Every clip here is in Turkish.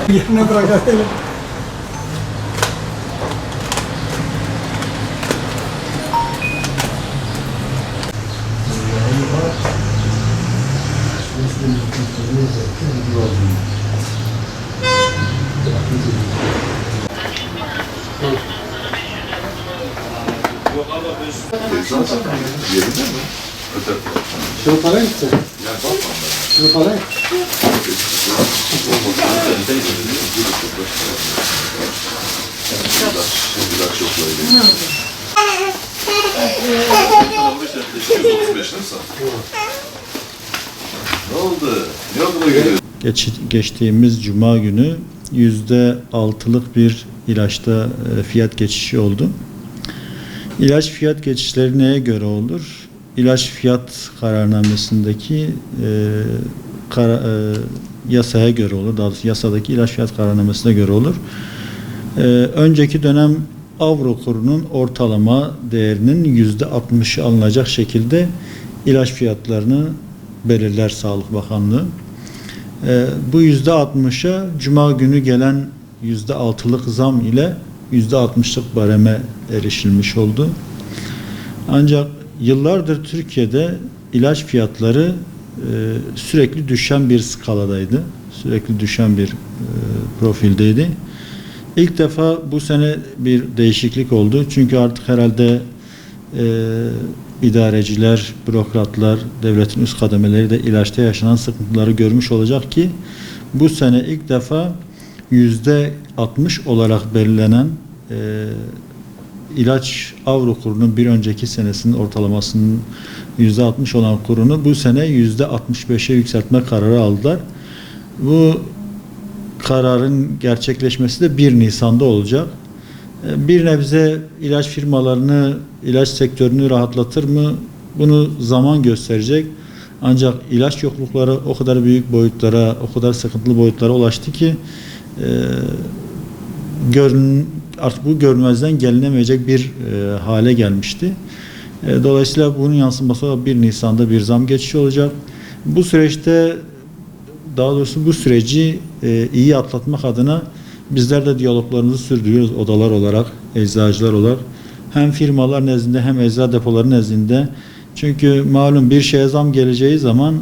Yerine bırakalım. Yerinde mi? Şu para gitti. Şu para Biraz çok böyle. Ne oldu? Ne oldu da geliyor? Geçtiğimiz Cuma günü %6'lık bir ilaçta fiyat geçişi oldu. İlaç fiyat geçişleri neye göre olur? İlaç fiyat kararnamesindeki yasaya göre olur. Daha doğrusu yasadaki ilaç fiyat kararnamesine göre olur. Önceki dönem avro kurunun ortalama değerinin %60'ı alınacak şekilde ilaç fiyatlarını belirler Sağlık Bakanlığı. Bu %60'a Cuma günü gelen %6'lık zam ile %60'lık bareme erişilmiş oldu. Ancak yıllardır Türkiye'de ilaç fiyatları sürekli düşen bir skaladaydı. Sürekli düşen bir profildeydi. İlk defa bu sene bir değişiklik oldu. Çünkü artık herhalde idareciler, bürokratlar, devletin üst kademeleri de ilaçta yaşanan sıkıntıları görmüş olacak ki bu sene ilk defa %60 olarak belirlenen ilaç avro kurunun bir önceki senesinin ortalamasının %60 olan kurunu bu sene %65'e yükseltme kararı aldılar. Bu kararın gerçekleşmesi de 1 Nisan'da olacak. Bir nebze ilaç firmalarını, ilaç sektörünü rahatlatır mı? Bunu zaman gösterecek. Ancak ilaç yoklukları o kadar büyük boyutlara, o kadar sıkıntılı boyutlara ulaştı ki artık bu görmezden gelinemeyecek bir hale gelmişti. Dolayısıyla bunun yansıması 1 Nisan'da bir zam geçişi olacak. Bu süreçte, daha doğrusu bu süreci iyi atlatmak adına bizler de diyaloglarımızı sürdürüyoruz odalar olarak, eczacılar olarak. Hem firmalar nezdinde hem eczacı depoları nezdinde. Çünkü malum bir şeye zam geleceği zaman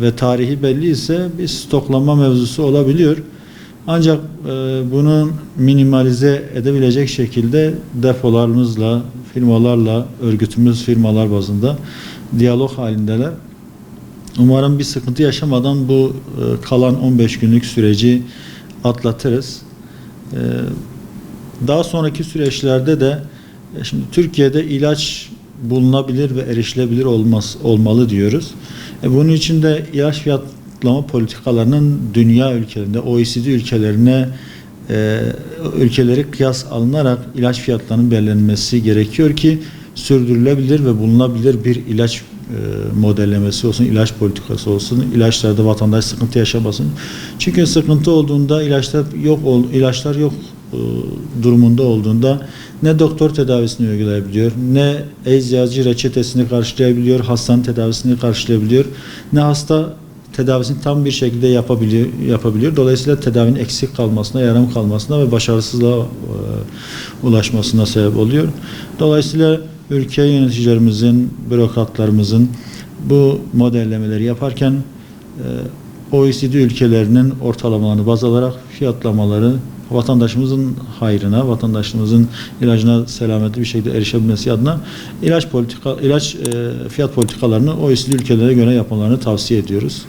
ve tarihi belli ise bir stoklama mevzusu olabiliyor. Ancak bunu minimalize edebilecek şekilde depolarımızla, firmalarla, örgütümüz firmalar bazında diyalog halindeler. Umarım bir sıkıntı yaşamadan bu kalan 15 günlük süreci atlatırız. Daha sonraki süreçlerde de şimdi Türkiye'de ilaç bulunabilir ve erişilebilir olmalı diyoruz. Bunun için de ilaç fiyatlama politikalarının dünya ülkelerinde, OECD ülkeleri kıyas alınarak ilaç fiyatlarının belirlenmesi gerekiyor ki sürdürülebilir ve bulunabilir bir ilaç modellemesi olsun, ilaç politikası olsun, ilaçlarda vatandaş sıkıntı yaşamasın. Çünkü sıkıntı olduğunda ilaçlar yok durumunda olduğunda ne doktor tedavisini uygulayabiliyor, ne eczacı reçetesini karşılayabiliyor, hastanın tedavisini karşılayabiliyor, ne hasta tedavisini tam bir şekilde yapabiliyor. Dolayısıyla tedavinin eksik kalmasına, yarım kalmasına ve başarısızlığa ulaşmasına sebep oluyor. Dolayısıyla ülke yöneticilerimizin, bürokratlarımızın bu modellemeleri yaparken OECD ülkelerinin ortalamalarını baz alarak fiyatlamaları vatandaşımızın hayrına, vatandaşımızın ilacına selametli bir şekilde erişebilmesi adına fiyat politikalarını OECD ülkelere göre yapmalarını tavsiye ediyoruz.